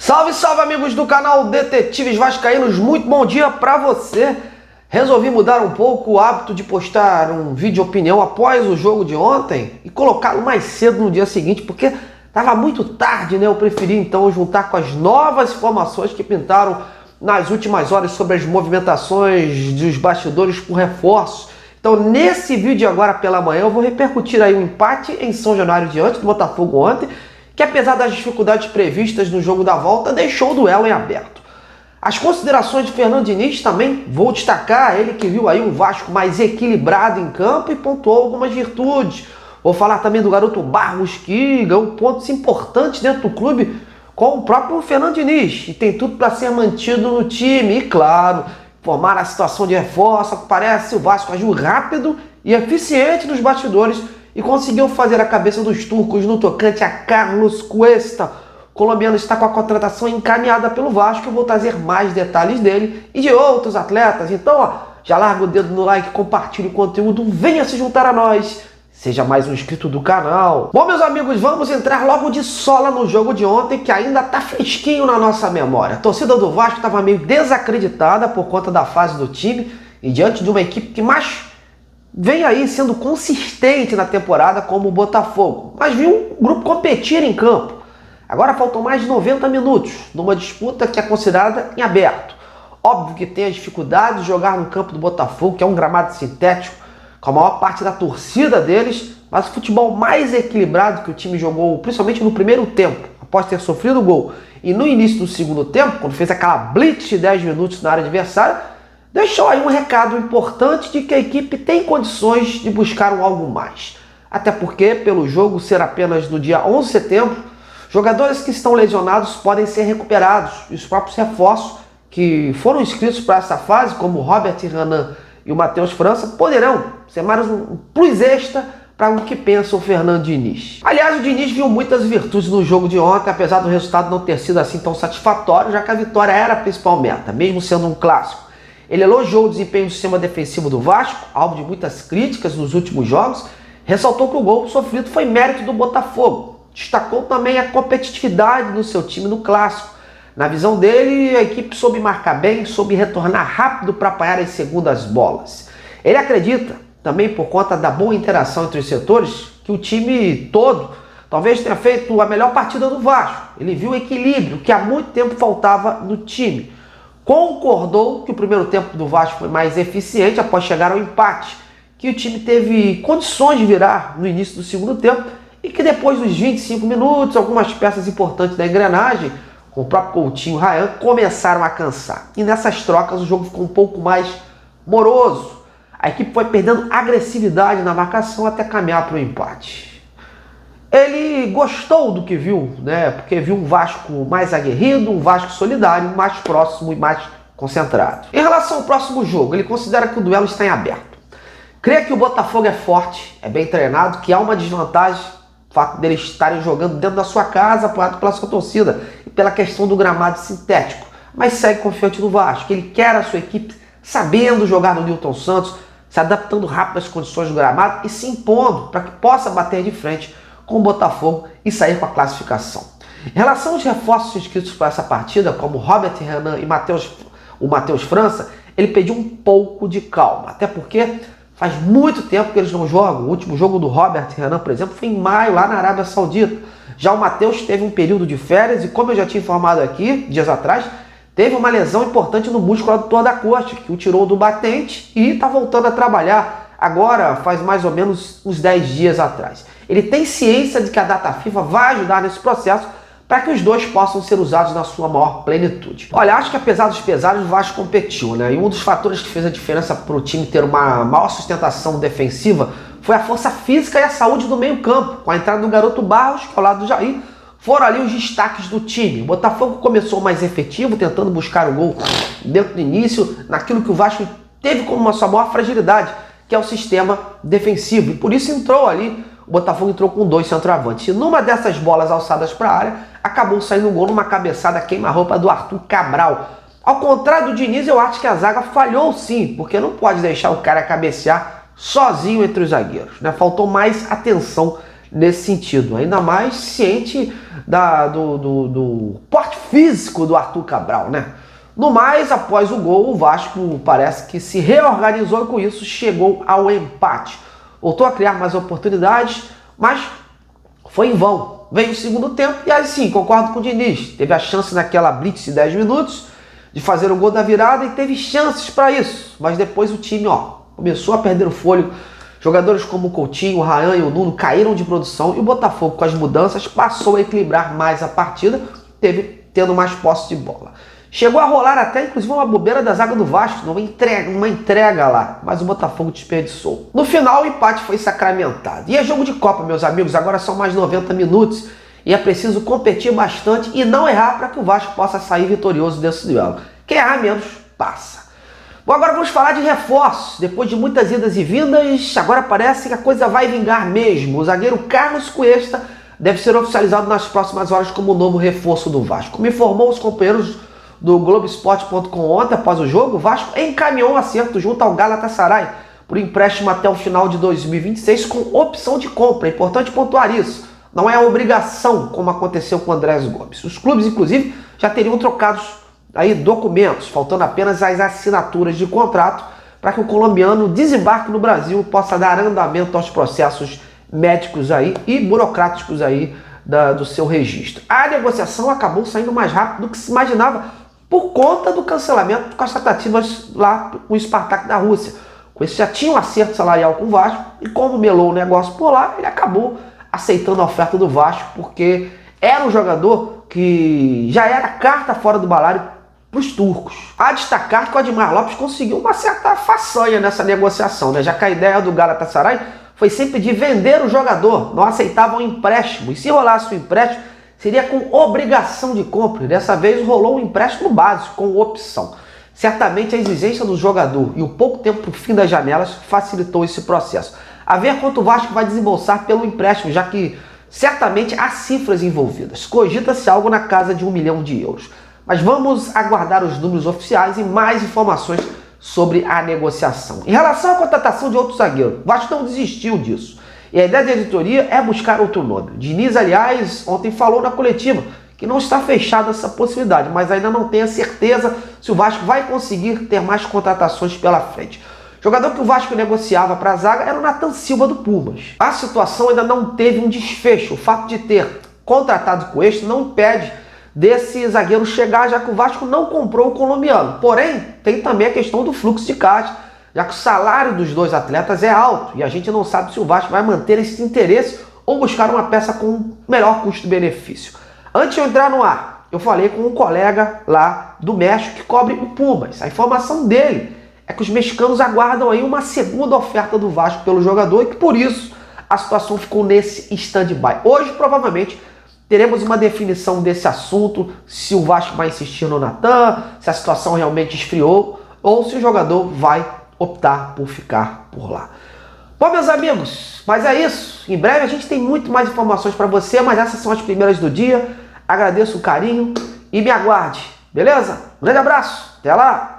Salve, salve, amigos do canal Detetives Vascaínos, muito bom dia pra você. Resolvi mudar um pouco o hábito de postar um vídeo opinião após o jogo de ontem e colocá-lo mais cedo no dia seguinte, porque estava muito tarde, né? Eu preferi então juntar com as novas informações que pintaram nas últimas horas sobre as movimentações dos bastidores por reforços. Então, nesse vídeo agora pela manhã, eu vou repercutir aí o empate em São Januário diante do Botafogo ontem, que apesar das dificuldades previstas no jogo da volta, deixou o duelo em aberto. As considerações de Fernando Diniz também vou destacar, ele que viu aí um Vasco mais equilibrado em campo e pontuou algumas virtudes. Vou falar também do garoto Barros, que ganhou pontos importantes dentro do clube com o próprio Fernando Diniz, e tem tudo para ser mantido no time. E claro, formar a situação de reforço, parece o Vasco agiu rápido e eficiente nos bastidores e conseguiu fazer a cabeça dos turcos no tocante a Carlos Cuesta. O colombiano está com a contratação encaminhada pelo Vasco. Eu vou trazer mais detalhes dele e de outros atletas. Então, já larga o dedo no like, compartilha o conteúdo, venha se juntar a nós. Seja mais um inscrito do canal. Bom, meus amigos, vamos entrar logo de sola no jogo de ontem, que ainda está fresquinho na nossa memória. A torcida do Vasco estava meio desacreditada por conta da fase do time e diante de uma equipe que mais vem aí sendo consistente na temporada como o Botafogo, mas viu um grupo competir em campo. Agora faltam mais de 90 minutos numa disputa que é considerada em aberto. Óbvio que tem as dificuldades de jogar no campo do Botafogo, que é um gramado sintético, com a maior parte da torcida deles, mas o futebol mais equilibrado que o time jogou, principalmente no primeiro tempo, após ter sofrido o gol, e no início do segundo tempo, quando fez aquela blitz de 10 minutos na área adversária, deixou aí um recado importante de que a equipe tem condições de buscar um algo mais. Até porque, pelo jogo ser apenas no dia 11 de setembro, jogadores que estão lesionados podem ser recuperados, e os próprios reforços que foram inscritos para essa fase, como o Robert Renan e o Matheus França, poderão ser mais um plus extra para o que pensa o Fernando Diniz. Aliás, o Diniz viu muitas virtudes no jogo de ontem, apesar do resultado não ter sido assim tão satisfatório, já que a vitória era a principal meta, mesmo sendo um clássico. Ele elogiou o desempenho do sistema defensivo do Vasco, alvo de muitas críticas nos últimos jogos, ressaltou que o gol sofrido foi mérito do Botafogo. Destacou também a competitividade do seu time no clássico. Na visão dele, a equipe soube marcar bem, soube retornar rápido para apanhar as segundas bolas. Ele acredita, também por conta da boa interação entre os setores, que o time todo talvez tenha feito a melhor partida do Vasco. Ele viu o equilíbrio que há muito tempo faltava no time. Concordou que o primeiro tempo do Vasco foi mais eficiente após chegar ao empate, que o time teve condições de virar no início do segundo tempo e que depois dos 25 minutos, algumas peças importantes da engrenagem, com o próprio Coutinho e Ryan, começaram a cansar. E nessas trocas o jogo ficou um pouco mais moroso. A equipe foi perdendo agressividade na marcação até caminhar para o empate. Ele gostou do que viu, né? Porque viu um Vasco mais aguerrido, um Vasco solidário, mais próximo e mais concentrado. Em relação ao próximo jogo, ele considera que o duelo está em aberto. Crê que o Botafogo é forte, é bem treinado, que há uma desvantagem, o fato deles estarem jogando dentro da sua casa, apoiado pela sua torcida, e pela questão do gramado sintético. Mas segue confiante no Vasco, ele quer a sua equipe sabendo jogar no Nilton Santos, se adaptando rápido às condições do gramado e se impondo para que possa bater de frente com o Botafogo e sair com a classificação. Em relação aos reforços inscritos para essa partida, como Robert Renan e o Matheus França, ele pediu um pouco de calma, até porque faz muito tempo que eles não jogam. O último jogo do Robert Renan, por exemplo, foi em maio, lá na Arábia Saudita. Já o Matheus teve um período de férias e, como eu já tinha informado aqui, dias atrás, teve uma lesão importante no músculo adutor da coxa, que o tirou do batente e está voltando a trabalhar agora, faz mais ou menos uns 10 dias atrás. Ele tem ciência de que a data FIFA vai ajudar nesse processo para que os dois possam ser usados na sua maior plenitude. Olha, acho que apesar dos pesares, o Vasco competiu, né? E um dos fatores que fez a diferença para o time ter uma maior sustentação defensiva foi a força física e a saúde do meio-campo. Com a entrada do garoto Barros, que ao lado do Jair, foram ali os destaques do time. O Botafogo começou mais efetivo, tentando buscar o gol dentro do início, naquilo que o Vasco teve como uma sua maior fragilidade, que é o sistema defensivo. E por isso entrou ali, o Botafogo entrou com 2 centroavantes. E numa dessas bolas alçadas para a área, acabou saindo um gol numa cabeçada queima-roupa do Arthur Cabral. Ao contrário do Diniz, eu acho que a zaga falhou sim, porque não pode deixar o cara cabecear sozinho entre os zagueiros, né? Faltou mais atenção nesse sentido, ainda mais ciente do porte físico do Arthur Cabral, né? No mais, após o gol, o Vasco parece que se reorganizou e com isso chegou ao empate. Voltou a criar mais oportunidades, mas foi em vão. Veio o segundo tempo e aí sim, concordo com o Diniz. Teve a chance naquela blitz de 10 minutos de fazer o gol da virada e teve chances para isso. Mas depois o time começou a perder o fôlego. Jogadores como o Coutinho, o Ryan e o Nuno caíram de produção e o Botafogo, com as mudanças, passou a equilibrar mais a partida, tendo mais posse de bola. Chegou a rolar até, inclusive, uma bobeira da zaga do Vasco, uma entrega lá, mas o Botafogo desperdiçou. No final, o empate foi sacramentado. E é jogo de Copa, meus amigos, agora são mais 90 minutos e é preciso competir bastante e não errar para que o Vasco possa sair vitorioso desse duelo. Quem errar menos, passa. Bom, agora vamos falar de reforços. Depois de muitas idas e vindas, agora parece que a coisa vai vingar mesmo. O zagueiro Carlos Cuesta deve ser oficializado nas próximas horas como o novo reforço do Vasco. Como informou os companheiros do Globoesporte.com ontem, após o jogo, o Vasco encaminhou um acerto junto ao Galatasaray por empréstimo até o final de 2026 com opção de compra. É importante pontuar isso. Não é obrigação, como aconteceu com o Andrés Gomes. Os clubes, inclusive, já teriam trocado aí documentos, faltando apenas as assinaturas de contrato para que o colombiano desembarque no Brasil e possa dar andamento aos processos médicos aí e burocráticos aí do seu registro. A negociação acabou saindo mais rápido do que se imaginava por conta do cancelamento com as tratativas lá com o Spartak da Rússia. Com isso já tinha um acerto salarial com o Vasco e como melou o negócio por lá, ele acabou aceitando a oferta do Vasco porque era um jogador que já era carta fora do baralho para os turcos. A destacar que o Admar Lopes conseguiu uma certa façanha nessa negociação, né? Já que a ideia do Galatasaray foi sempre de vender o jogador, não aceitavam empréstimo, e se rolasse o empréstimo, seria com obrigação de compra, e dessa vez rolou um empréstimo básico, com opção. Certamente a exigência do jogador e o pouco tempo para o fim das janelas facilitou esse processo. A ver quanto o Vasco vai desembolsar pelo empréstimo, já que certamente há cifras envolvidas. Cogita-se algo na casa de 1 milhão de euros. Mas vamos aguardar os números oficiais e mais informações sobre a negociação. Em relação à contratação de outro zagueiro, o Vasco não desistiu disso. E a ideia da editoria é buscar outro nome. O Diniz, aliás, ontem falou na coletiva que não está fechada essa possibilidade, mas ainda não tem a certeza se o Vasco vai conseguir ter mais contratações pela frente. O jogador que o Vasco negociava para a zaga era o Nathan Silva do Pumas. A situação ainda não teve um desfecho. O fato de ter contratado com este não impede desse zagueiro chegar, já que o Vasco não comprou o colombiano. Porém, tem também a questão do fluxo de caixa, já que o salário dos dois atletas é alto e a gente não sabe se o Vasco vai manter esse interesse ou buscar uma peça com melhor custo-benefício. Antes de eu entrar no ar, eu falei com um colega lá do México que cobre o Pumas. A informação dele é que os mexicanos aguardam aí uma segunda oferta do Vasco pelo jogador e que por isso a situação ficou nesse stand-by. Hoje, provavelmente, teremos uma definição desse assunto, se o Vasco vai insistir no Nathan, se a situação realmente esfriou ou se o jogador vai optar por ficar por lá. Bom, meus amigos, mas é isso. Em breve a gente tem muito mais informações para você, mas essas são as primeiras do dia. Agradeço o carinho e me aguarde, beleza? Um grande abraço, até lá!